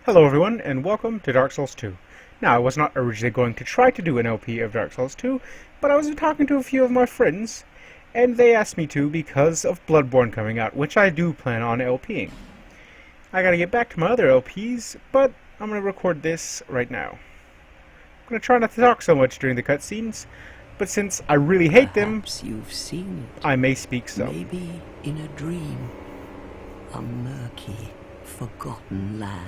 Hello everyone, and welcome to Dark Souls 2. Now, I was not originally going to try to do an LP of Dark Souls 2, but I was talking to a few of my friends, and they asked me to because of Bloodborne coming out, which I do plan on LPing. I gotta get back to my other LPs, but I'm gonna record this right now. I'm gonna try not to talk so much during the cutscenes, but since I really hate them, Perhaps you've seen it. I may speak some. Maybe in a dream. A murky, forgotten land.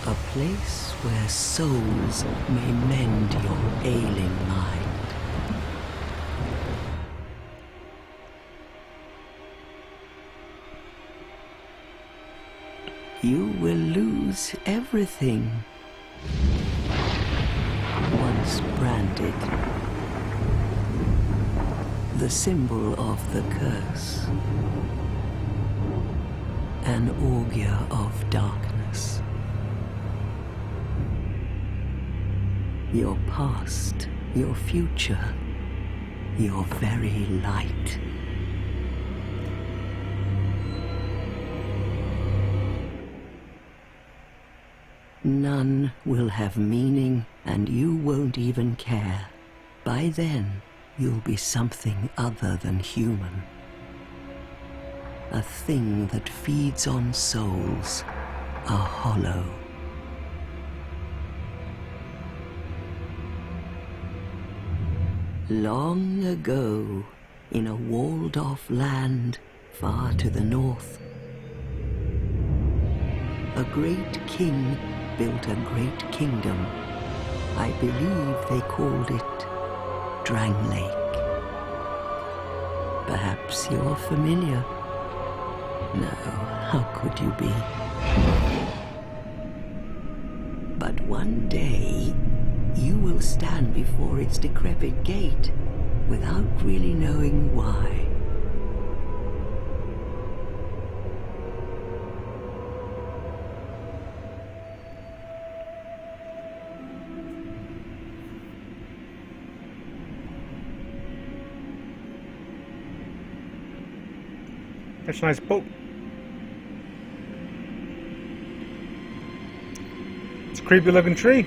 A place where souls may mend your ailing mind. You will lose everything. Once branded. The symbol of the curse. An augur of darkness. Your past, your future, your very light. None will have meaning, and you won't even care. By then, you'll be something other than human. A thing that feeds on souls, a hollow. Long ago, in a walled-off land far to the north, a great king built a great kingdom. I believe they called it Drangleic. Perhaps you're familiar. No, how could you be? But one day, you will stand before its decrepit gate without really knowing why. That's a nice boat. It's a creepy looking tree.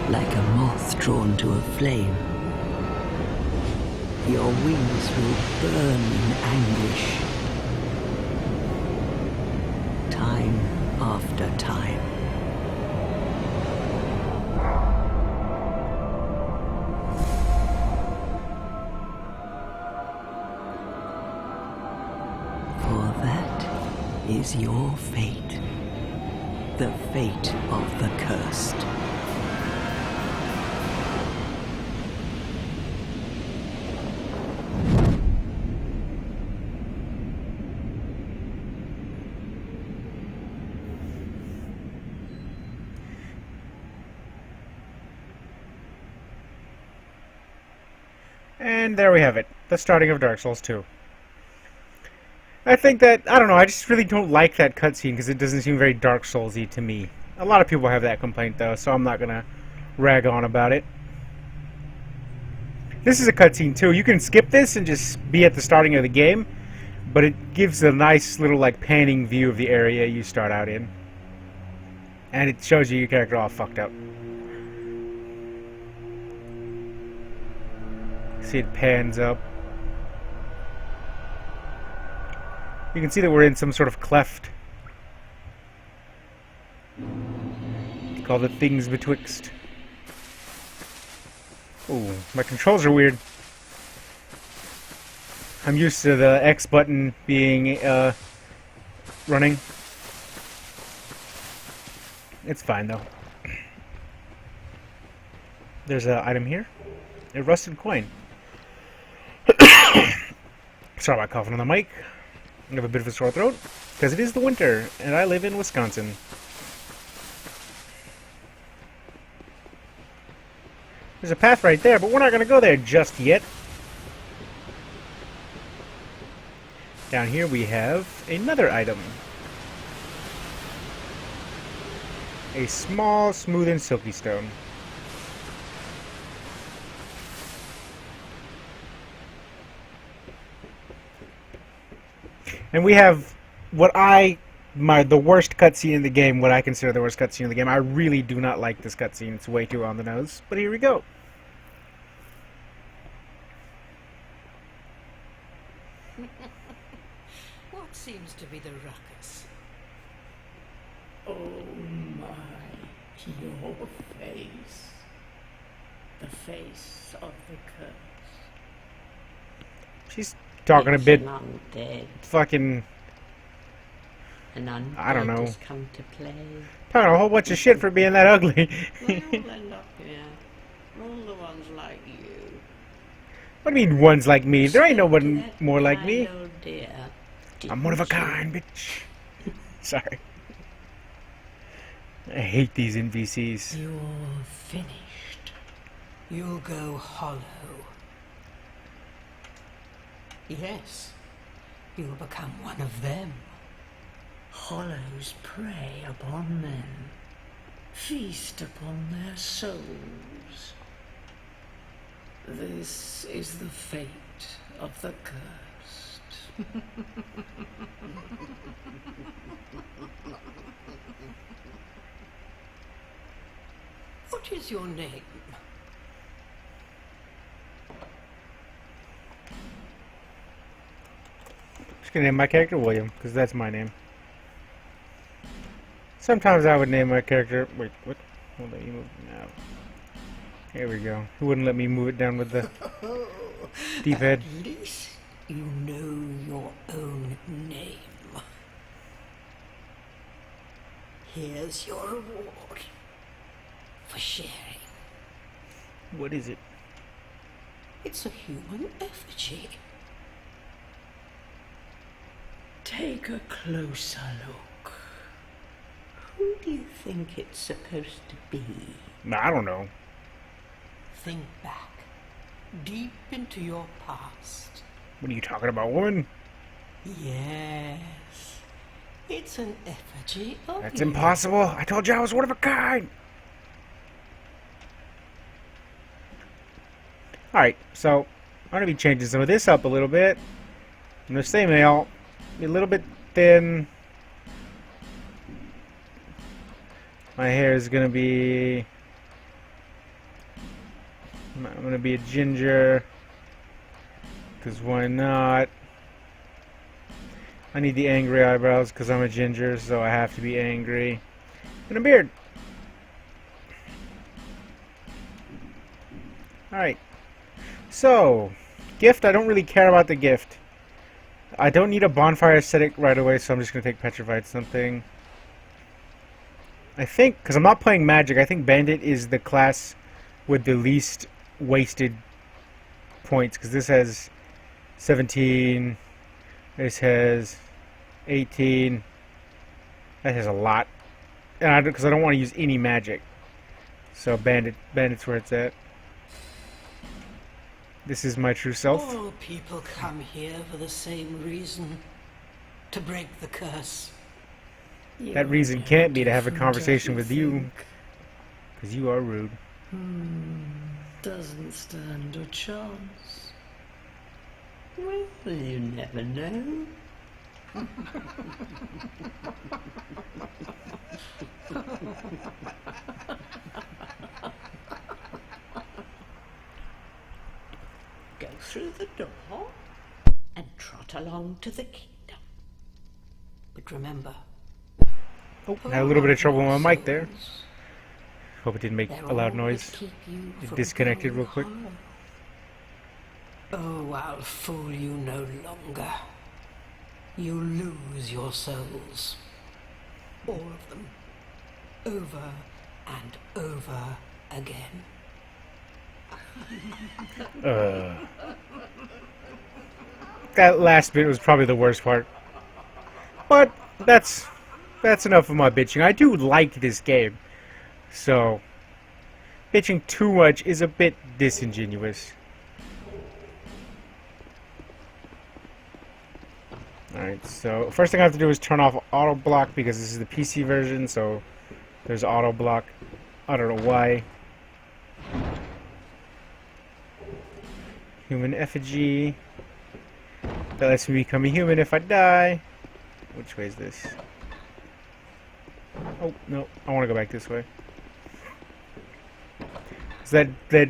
Like a moth drawn to a flame. Your wings will burn in anguish. Time after time. For that is your fate. The fate of the cursed. And there we have it, the starting of Dark Souls 2. I think that, I don't know, I just really don't like that cutscene because it doesn't seem very Dark Souls-y to me. A lot of people have that complaint though, so I'm not gonna rag on about it. This is a cutscene too. You can skip this and just be at the starting of the game, but it gives a nice little like panning view of the area you start out in. And it shows you your character all fucked up. See, it pans up. You can see that we're in some sort of cleft. Call it Things Betwixt. Ooh, my controls are weird. I'm used to the X button being, running. It's fine, though. There's an item here. A rusted coin. Sorry about coughing on the mic. I have a bit of a sore throat, because it is the winter, and I live in Wisconsin. There's a path right there, but we're not going to go there just yet. Down here we have another item. A small, smooth, and silky stone. And we have what the worst cutscene in the game, what I consider the worst cutscene in the game. I really do not like this cutscene. It's way too on the nose. But here we go. What seems to be the ruckus? Oh my, your face. The face of the curse. She's talking a bit It's an undead. fucking... An undead I don't know. has come to play. talking a whole bunch of shit for being that ugly. Well, they're not here. All the ones like you. What do you mean ones like me? There ain't no one That more like kind me. old dear, I'm one of a didn't you? kind, bitch. Sorry. I hate these NPCs. You're finished. You'll go hollow. Yes, you'll become one of them. Hollows prey upon men, feast upon their souls. This is the fate of the cursed. What is your name? Just gonna name my character William, because that's my name. Sometimes I would name my character... Wait, what? Won't let me move it now. Here we go. Who wouldn't let me move it down with the D-pad? At least you know your own name. Here's your reward for sharing. What is it? It's a human effigy. Take a closer look. Who do you think it's supposed to be? I don't know. Think back, deep into your past. What are you talking about, woman? Yes, it's an effigy of That's you. impossible. I told you I was one of a kind. Alright, so I'm going to be changing some of this up a little bit. And the same nail, be a little bit thin. My hair is going to be... I'm going to be a ginger. Because why not? I need the angry eyebrows because I'm a ginger, so I have to be angry. And a beard. Alright. So, gift, I don't really care about the gift. I don't need a bonfire aesthetic right away, so I'm just going to take petrified something. I think, because I'm not playing magic, I think bandit is the class with the least wasted points, because this has 17, this has 18, that has a lot, and because I don't want to use any magic, so bandit's where it's at. This is my true self. All people come here for the same reason, to break the curse. That reason can't be to have a conversation with you, because you are rude. Doesn't stand a chance. Well, you never know. Go through the door and trot along to the kingdom. remember. Oh, had a little bit of trouble with my mic there. Souls. Hope it didn't make They're a loud all noise. that keep you It from disconnected going real quick. hollow. Oh, I'll fool you no longer. You lose your souls. All of them. Over and over again. That last bit was probably the worst part. But that's enough of my bitching. I do like this game. So bitching too much is a bit disingenuous. Alright, so first thing I have to do is turn off auto block because this is the PC version, so there's auto block. I don't know why. Human effigy. That lets me become a human if I die. Which way is this? Oh, no. I want to go back this way. So that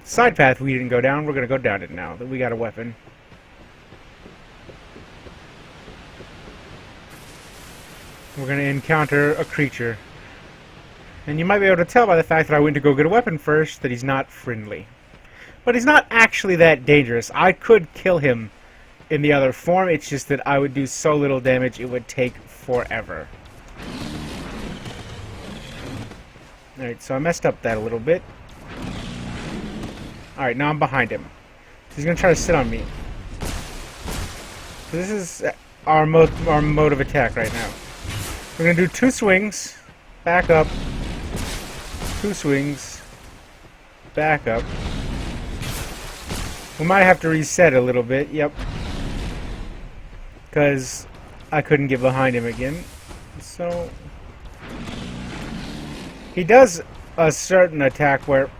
side path we didn't go down, we're going to go down it now that we got a weapon. We're going to encounter a creature. And you might be able to tell by the fact that I went to go get a weapon first that he's not friendly. But he's not actually that dangerous. I could kill him in the other form, it's just that I would do so little damage it would take forever. Alright, so I messed up that a little bit. Alright, now I'm behind him. So he's going to try to sit on me. So this is our mode of attack right now. We're going to do 2 swings, back up, 2 swings, back up. We might have to reset a little bit, yep. Because I couldn't get behind him again. So he does a certain attack where...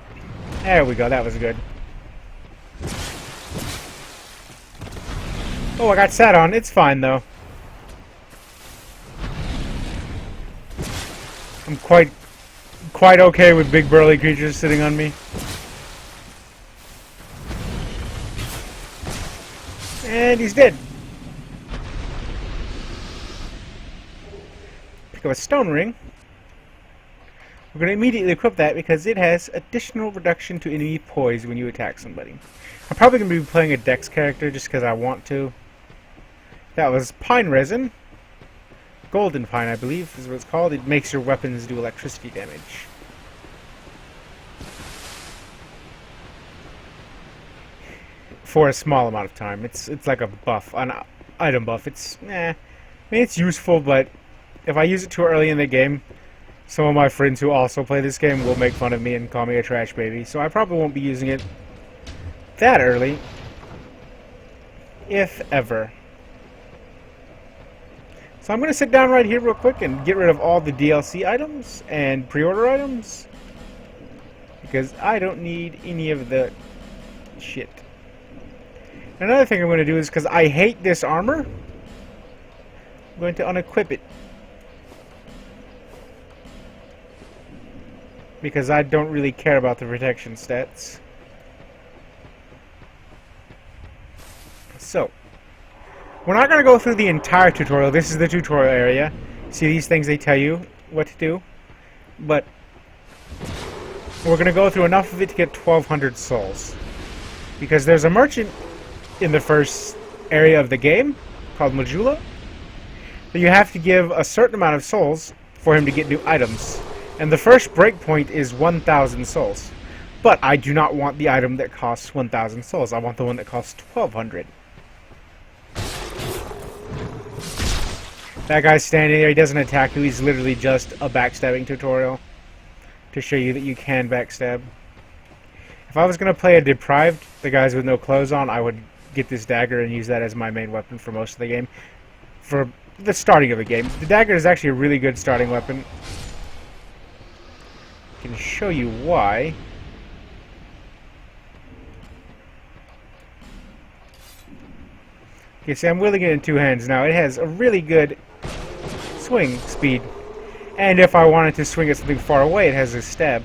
There we go, that was good. Oh, I got sat on. It's fine, though. I'm quite okay with big burly creatures sitting on me. And he's dead. Pick up a stone ring. We're going to immediately equip that because it has additional reduction to enemy poise when you attack somebody. I'm probably going to be playing a Dex character just because I want to. That was pine resin. Golden pine, I believe, is what it's called. It makes your weapons do electricity damage. For a small amount of time. It's like a buff, an item buff. It's, I mean, it's useful, but if I use it too early in the game, some of my friends who also play this game will make fun of me and call me a trash baby. So I probably won't be using it that early, if ever. So I'm going to sit down right here real quick and get rid of all the DLC items and pre-order items. Because I don't need any of the shit. Another thing I'm going to do is, because I hate this armor, I'm going to unequip it. Because I don't really care about the protection stats. So, we're not going to go through the entire tutorial. This is the tutorial area. See these things, they tell you what to do. But we're going to go through enough of it to get 1,200 souls. Because there's a merchant in the first area of the game called Majula. But you have to give a certain amount of souls for him to get new items. And the first breakpoint is 1,000 souls. But I do not want the item that costs 1,000 souls. I want the one that costs 1,200. That guy's standing there. He doesn't attack you. He's literally just a backstabbing tutorial to show you that you can backstab. If I was going to play a deprived, the guys with no clothes on, I would get this dagger and use that as my main weapon for most of the game. For the starting of the game. The dagger is actually a really good starting weapon. I can show you why. Okay, see, I'm wielding it in 2 hands now. It has a really good swing speed. And if I wanted to swing at something far away, it has a stab.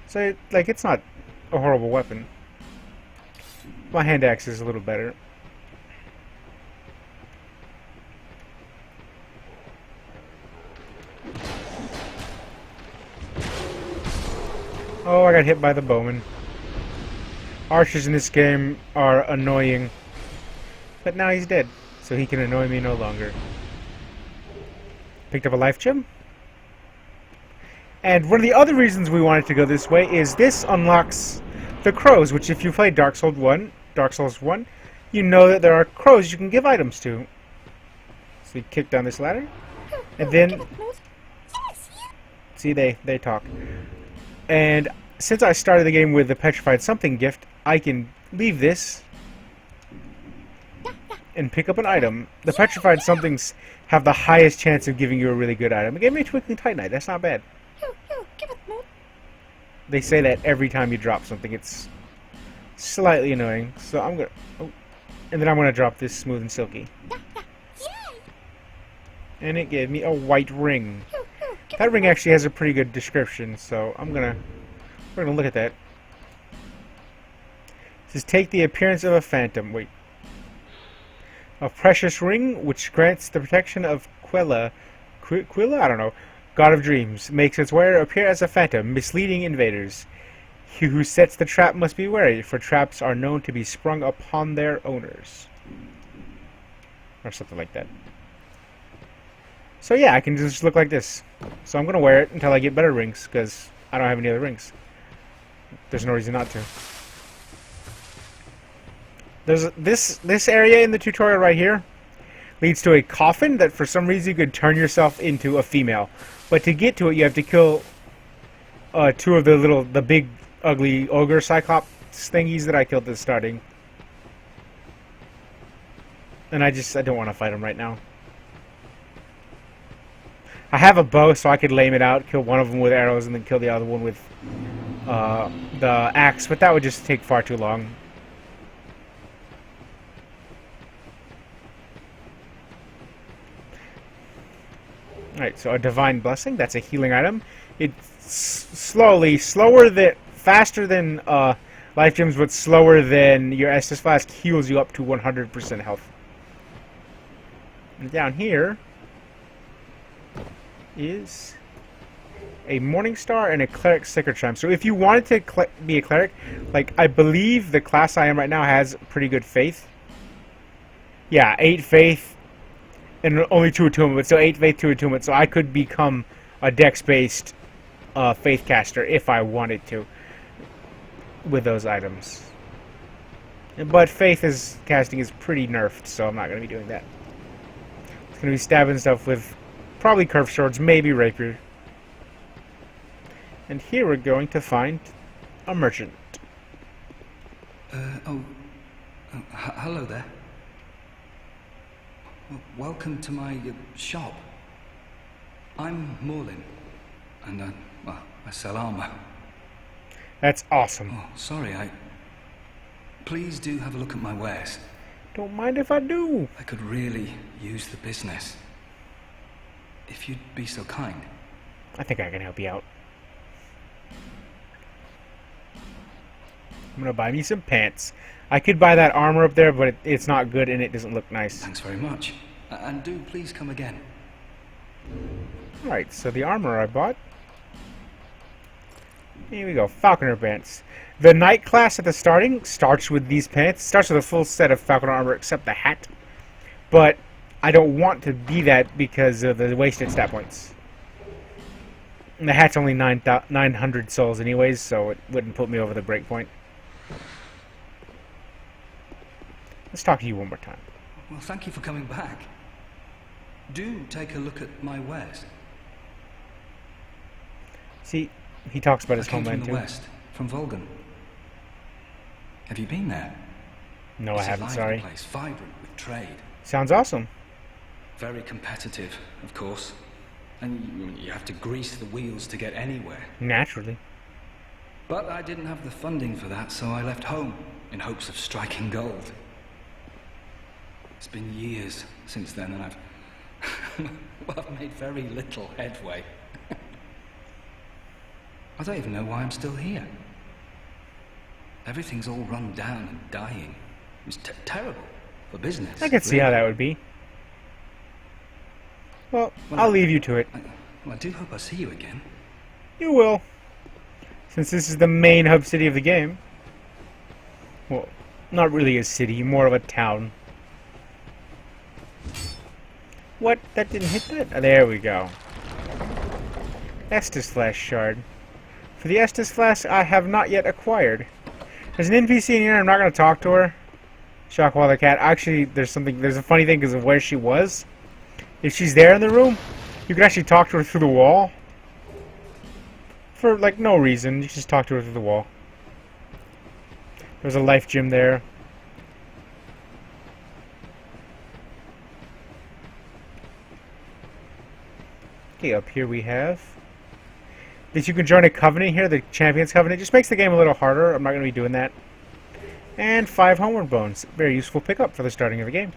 So, like, it's not a horrible weapon. My hand axe is a little better. Oh, I got hit by the bowman. Archers in this game are annoying. But now he's dead, so he can annoy me no longer. Picked up a life gem. And one of the other reasons we wanted to go this way is this unlocks the crows, which if you play Dark Souls 1, you know that there are crows you can give items to. So we kick down this ladder. And then... See, they talk. And since I started the game with the Petrified Something gift, I can leave this and pick up an item. The Petrified Somethings have the highest chance of giving you a really good item. It gave me a Twinkling Titanite. That's not bad. They say that every time you drop something. It's slightly annoying. So I'm gonna... Oh, and then I'm gonna drop this Smooth and Silky. And it gave me a white ring. That ring actually has a pretty good description, so we're gonna look at that. It says, take the appearance of a phantom. Wait. A precious ring which grants the protection of Quilla, I don't know, god of dreams, makes its wearer appear as a phantom, misleading invaders. He who sets the trap must be wary, for traps are known to be sprung upon their owners. Or something like that. So yeah, I can just look like this. So I'm going to wear it until I get better rings, because I don't have any other rings. There's no reason not to. There's this area in the tutorial right here leads to a coffin that for some reason you could turn yourself into a female. But to get to it, you have to kill two of the big ugly ogre cyclops thingies that I killed at the starting. And I don't want to fight them right now. I have a bow, so I could lame it out, kill one of them with arrows, and then kill the other one with the axe, but that would just take far too long. Alright, so a Divine Blessing, that's a healing item. It's faster than life gems, but slower than your Estus Flask, heals you up to 100% health. And down here is a Morning Star and a Cleric Sticker Chime. So if you wanted to be a cleric, like I believe the class I am right now has pretty good faith. Yeah, 8 faith and only 2 attunement, so 8 faith, 2 attunement. So I could become a dex-based faith caster if I wanted to with those items. But faith casting is pretty nerfed, so I'm not going to be doing that. It's going to be stabbing stuff with probably curved swords, maybe rapier. And here we're going to find a merchant. Hello there. Welcome to my shop. I'm Morlin, and I sell armor. That's awesome. Oh, sorry, Please do have a look at my wares. Don't mind if I do. I could really use the business. If you'd be so kind. I think I can help you out. I'm gonna buy me some pants. I could buy that armor up there, but it's not good and it doesn't look nice. Thanks very much. And do please come again. Alright, so the armor I bought. Here we go, Falconer pants. The Knight class at the starting starts with these pants. Starts with a full set of Falconer armor except the hat. But I don't want to be that because of the wasted stat points. And the hat's only 900 souls anyways, so it wouldn't put me over the breakpoint. Let's talk to you one more time. Well, thank you for coming back. Do take a look at my wares. See, he talks about his I came homeland from the too. west, from Volgan. Have you been there? No, It's I haven't, a lively sorry. place, vibrant with trade. Sounds awesome. Very competitive, of course. And you have to grease the wheels to get anywhere. Naturally. But I didn't have the funding for that, so I left home in hopes of striking gold. It's been years since then, and I've made very little headway. I don't even know why I'm still here. Everything's all run down and dying. It's terrible for business. I could see how that would be. Well, I'll leave you to it. Well, I do hope I see you again. You will. Since this is the main hub city of the game. Well, not really a city, more of a town. What? That didn't hit that? Oh, there we go. Estus Flask Shard. For the Estus Flask, I have not yet acquired. There's an NPC in here, I'm not going to talk to her. Shockwall the cat. Actually, there's a funny thing because of where she was. If she's there in the room, you can actually talk to her through the wall. For, like, no reason. You just talk to her through the wall. There's a life gem there. Okay, up here we have that you can join a covenant here, the Champions Covenant. Just makes the game a little harder. I'm not going to be doing that. And 5 Homeward Bones. Very useful pickup for the starting of the game.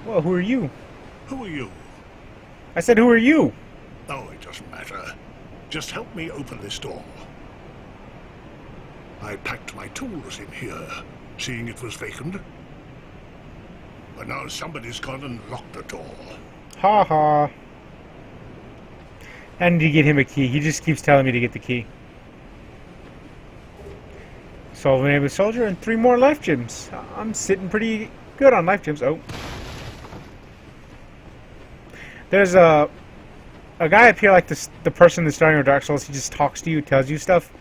Well, who are you? Who are you? I said, who are you? Oh, it doesn't matter. Just help me open this door. I packed my tools in here, seeing it was vacant. But now somebody's gone and locked the door. Ha ha. I need to get him a key. He just keeps telling me to get the key. Solve the name of the soldier and 3 more life gems. I'm sitting pretty good on life gems. Oh. There's a guy up here like this, the person that's starting with Dark Souls. He just talks to you, tells you stuff.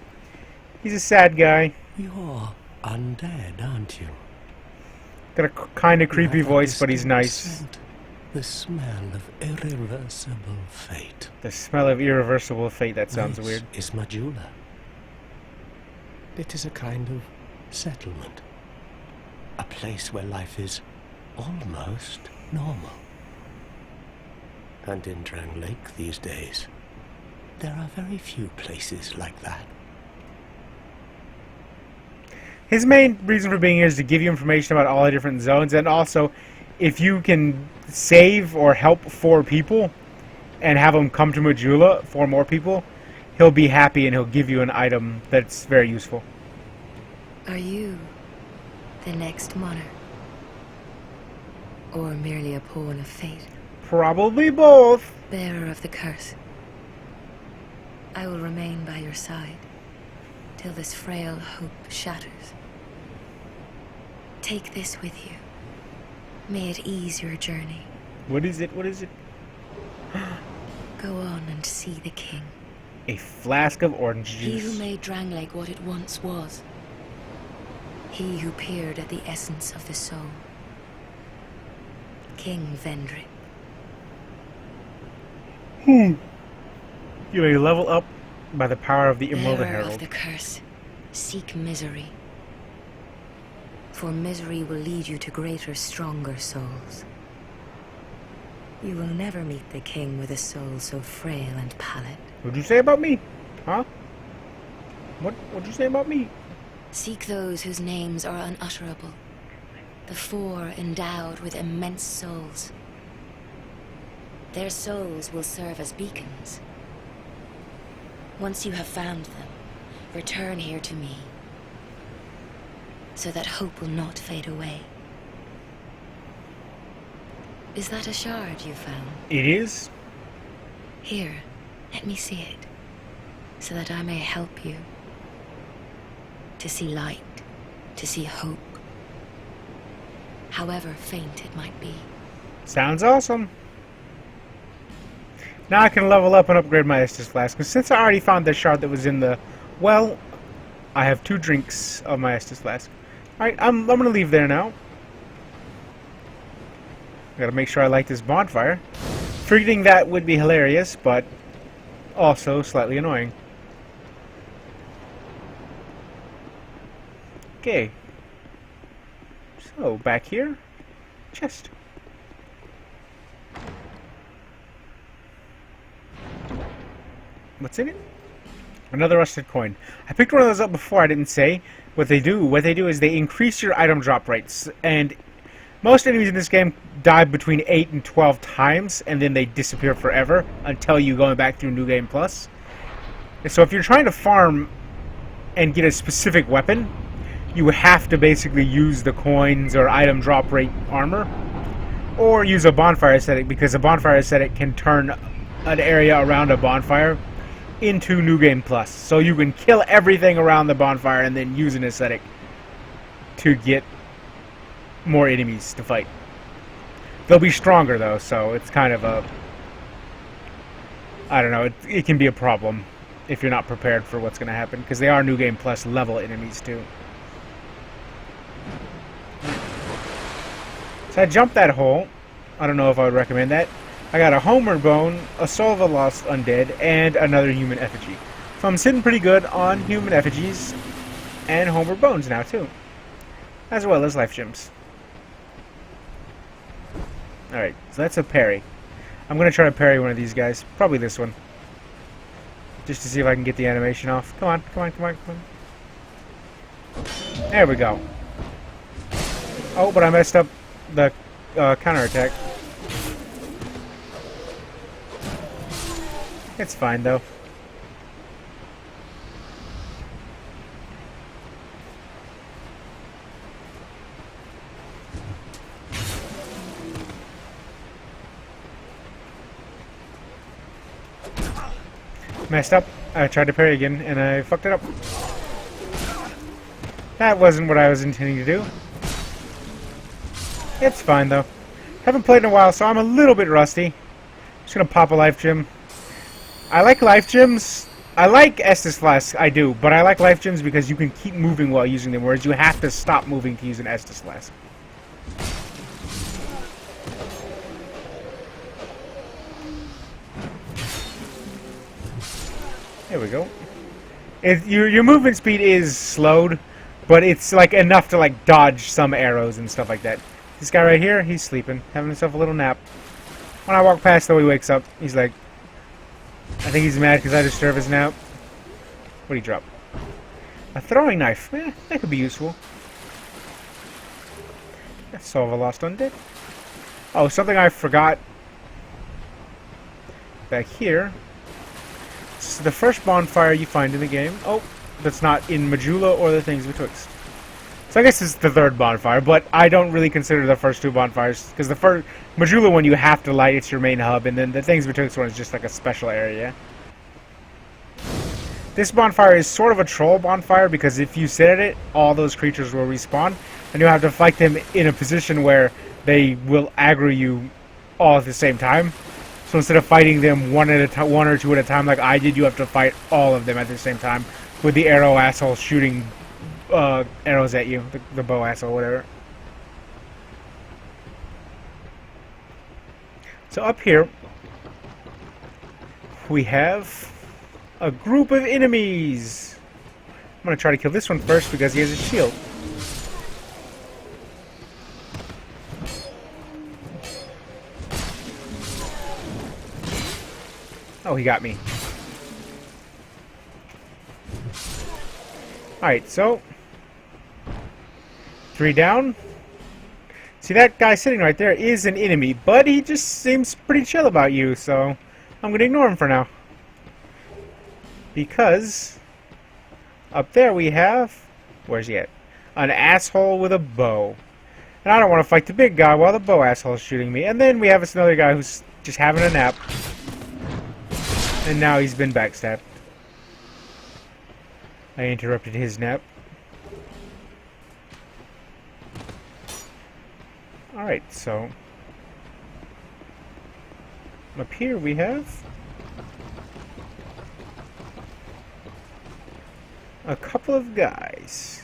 He's a sad guy. You're undead, aren't you? Got a kind of creepy You have a voice, but he's distinct nice. scent, the smell of irreversible fate. The smell of irreversible fate, that sounds This weird. is Majula. It is a kind of settlement. A place where life is almost normal. And in Drang Lake these days, there are very few places like that. His main reason for being here is to give you information about all the different zones, and also, if you can save or help 4 people, and have them come to Majula, 4 more people, he'll be happy and he'll give you an item that's very useful. Are you the next monarch? Or merely a pawn of fate? Probably both. Bearer of the curse. I will remain by your side till this frail hope shatters. Take this with you. May it ease your journey. What is it? What is it? Go on and see the king. A flask of orange He who juice. made Dranglake what it once was. He who peered at the essence of the soul. King Vendrick. You may level up by the power of the Emerald Bearer Herald. of the curse, seek misery. For misery will lead you to greater, stronger souls. You will never meet the king with a soul so frail and pallid. What'd you say about me? Huh? What'd you say about me? Seek those whose names are unutterable. The 4 endowed with immense souls. Their souls will serve as beacons. Once you have found them, return here to me, so that hope will not fade away. Is that a shard you found? It is? Here, let me see it, so that I may help you. To see light, to see hope, however faint it might be. Sounds awesome. Now I can level up and upgrade my Estus Flask. Because since I already found the shard that was in the well, I have 2 drinks of my Estus Flask. Alright, I'm going to leave there now. Gotta make sure I light this bonfire. Forgetting that would be hilarious, but also slightly annoying. Okay. So, back here. Chest. What's in it? Another rusted coin. I picked one of those up before, I didn't say. What they do is they increase your item drop rates. And most enemies in this game die between 8 and 12 times, and then they disappear forever until you going back through New Game Plus. So if you're trying to farm and get a specific weapon, you have to basically use the coins or item drop rate armor, or use a bonfire aesthetic, because a bonfire aesthetic can turn an area around a bonfire into New Game Plus. So you can kill everything around the bonfire and then use an aesthetic to get more enemies to fight. They'll be stronger though, so it's kind of a... I don't know, it can be a problem if you're not prepared for what's going to happen, because they are New Game Plus level enemies too. So I jumped that hole. I don't know if I would recommend that. I got a Homeward Bone, a Soul of a Lost Undead, and another Human Effigy. So I'm sitting pretty good on Human Effigies and Homeward Bones now too, as well as Life Gems. Alright, so that's a parry. I'm going to try to parry one of these guys. Probably this one. Just to see if I can get the animation off. Come on, come on, come on, come on. There we go. Oh, but I messed up the counterattack. It's fine, though. Messed up. I tried to parry again, and I fucked it up. That wasn't what I was intending to do. It's fine, though. Haven't played in a while, so I'm a little bit rusty. Just gonna pop a life gem. I like life gems. I like Estus Flask, I do, but I like life gems because you can keep moving while using them, whereas you have to stop moving to use an Estus Flask. There we go. Your movement speed is slowed, but it's like enough to like dodge some arrows and stuff like that. This guy right here, he's sleeping, having himself a little nap. When I walk past, though, he wakes up. He's like, I think he's mad because I disturbed his nap. What did he drop? A throwing knife. That could be useful. Let's solve a lost undead. Oh, something I forgot. Back here. This is the first bonfire you find in the game. Oh, that's not in Majula or the Things Betwixt. So I guess it's the third bonfire, but I don't really consider the first two bonfires, because the first Majula one you have to light, it's your main hub, and then the Things Betwixt one is just like a special area. This bonfire is sort of a troll bonfire, because if you sit at it, all those creatures will respawn, and you'll have to fight them in a position where they will aggro you all at the same time. So instead of fighting them one or two at a time like I did, you have to fight all of them at the same time, with the arrow asshole shooting arrows at you, the bow asshole, whatever. So up here, we have a group of enemies. I'm going to try to kill this one first because he has a shield. Oh, he got me. Alright, so 3 down. See, that guy sitting right there is an enemy, but he just seems pretty chill about you, so I'm going to ignore him for now. Because up there we have... Where's he at? An asshole with a bow. And I don't want to fight the big guy while the bow asshole is shooting me. And then we have this another guy who's just having a nap. And now he's been backstabbed. I interrupted his nap. Alright, so up here we have a couple of guys.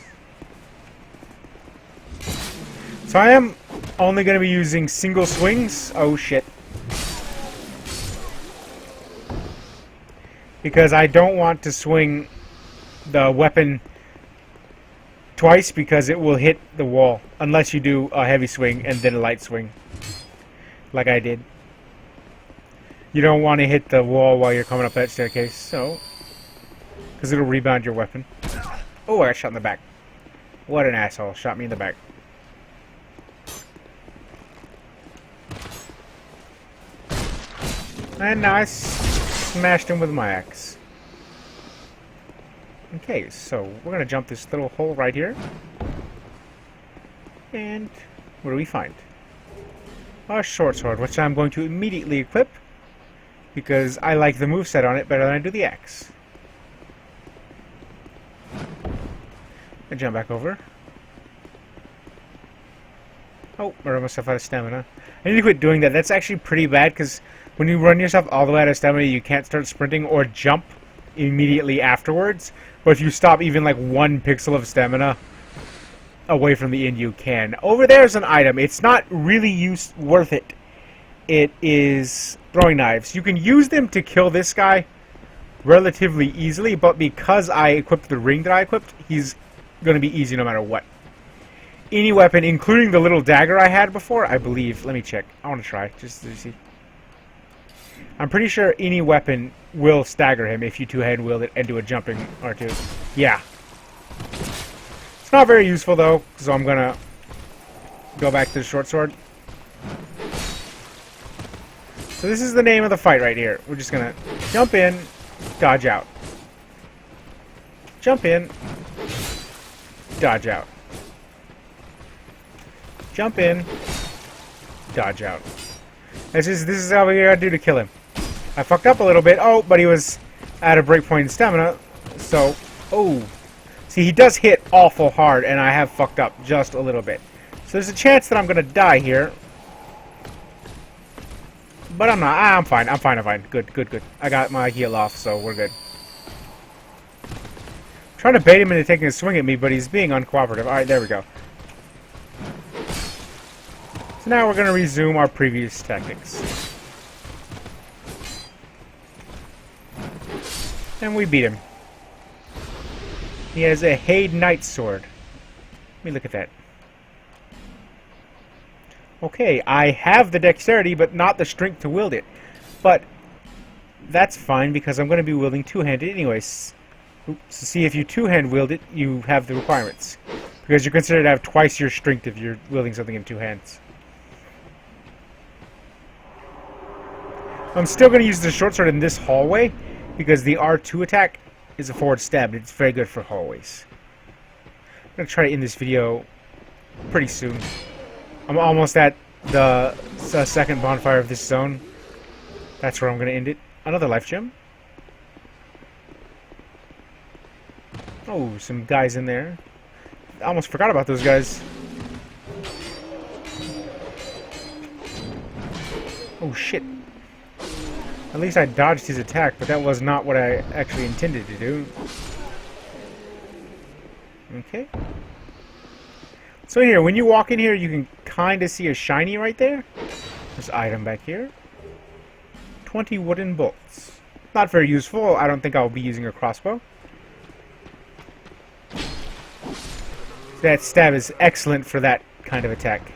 So I am only going to be using single swings. Oh shit. Because I don't want to swing the weapon twice, because it will hit the wall unless you do a heavy swing and then a light swing like I did. You don't want to hit the wall while you're coming up that staircase, so because it'll rebound your weapon. Oh, I got shot in the back. What an asshole, shot me in the back. And now I smashed him with my axe. Okay, so we're going to jump this little hole right here. And what do we find? A short sword, which I'm going to immediately equip because I like the moveset on it better than I do the axe. I jump back over. Oh, I ran myself out of stamina. I need to quit doing that. That's actually pretty bad because when you run yourself all the way out of stamina, you can't start sprinting or jump immediately afterwards. But if you stop even like 1 pixel of stamina away from the end, you can. Over there's an item. It's not really worth it. It is throwing knives. You can use them to kill this guy relatively easily, but because I equipped the ring that I equipped, he's going to be easy no matter what. Any weapon, including the little dagger I had before, I believe. Let me check. I want to try, just to see. I'm pretty sure any weapon will stagger him if you two-hand wield it and do a jumping or two. Yeah. It's not very useful, though, so I'm going to go back to the short sword. So this is the name of the fight right here. We're just going to jump in, dodge out. Jump in, dodge out. Jump in, dodge out. This is how we gotta do to kill him. I fucked up a little bit. Oh, but he was at a breakpoint in stamina. So, oh. See, he does hit awful hard, and I have fucked up just a little bit. So there's a chance that I'm gonna die here. But I'm not. I'm fine. I'm fine. I'm fine. Good, good, good. I got my heal off, so we're good. I'm trying to bait him into taking a swing at me, but he's being uncooperative. Alright, there we go. So now we're going to resume our previous tactics. And we beat him. He has a Haid Knight sword. Let me look at that. Okay, I have the dexterity, but not the strength to wield it. But that's fine, because I'm going to be wielding two-handed anyways. Oops. So see, if you two-hand wield it, you have the requirements. Because you're considered to have twice your strength if you're wielding something in two hands. I'm still going to use the short sword in this hallway, because the R2 attack is a forward stab, and it's very good for hallways. I'm going to try to end this video pretty soon. I'm almost at the second bonfire of this zone. That's where I'm going to end it. Another life gem. Oh, some guys in there. I almost forgot about those guys. Oh, shit. At least I dodged his attack, but that was not what I actually intended to do. Okay. So here, when you walk in here, you can kind of see a shiny right there. This item back here. 20 wooden bolts. Not very useful. I don't think I'll be using a crossbow. That stab is excellent for that kind of attack.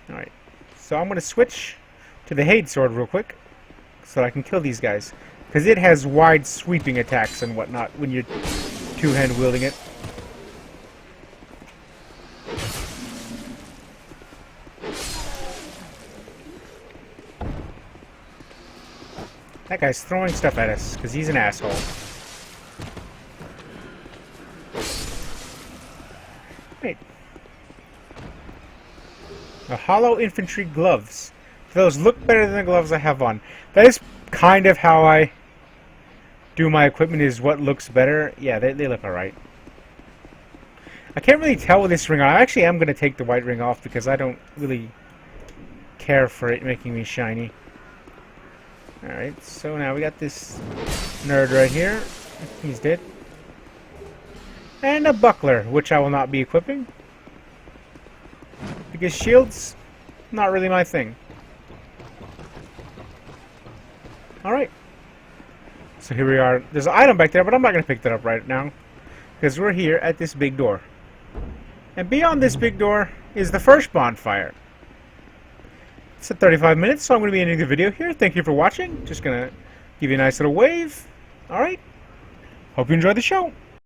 Alright. So I'm going to switch to the Haid sword real quick, so I can kill these guys. Because it has wide sweeping attacks and whatnot when you're two-hand wielding it. That guy's throwing stuff at us, because he's an asshole. Wait. The hollow infantry gloves. Those look better than the gloves I have on. That is kind of how I do my equipment, is what looks better. Yeah, they look alright. I can't really tell with this ring on. I actually am going to take the white ring off because I don't really care for it making me shiny. Alright, so now we got this nerd right here. He's dead. And a buckler, which I will not be equipping. Because shields, not really my thing. Alright. So here we are. There's an item back there, but I'm not going to pick that up right now. Because we're here at this big door. And beyond this big door is the first bonfire. It's at 35 minutes, so I'm going to be ending the video here. Thank you for watching. Just going to give you a nice little wave. Alright. Hope you enjoyed the show.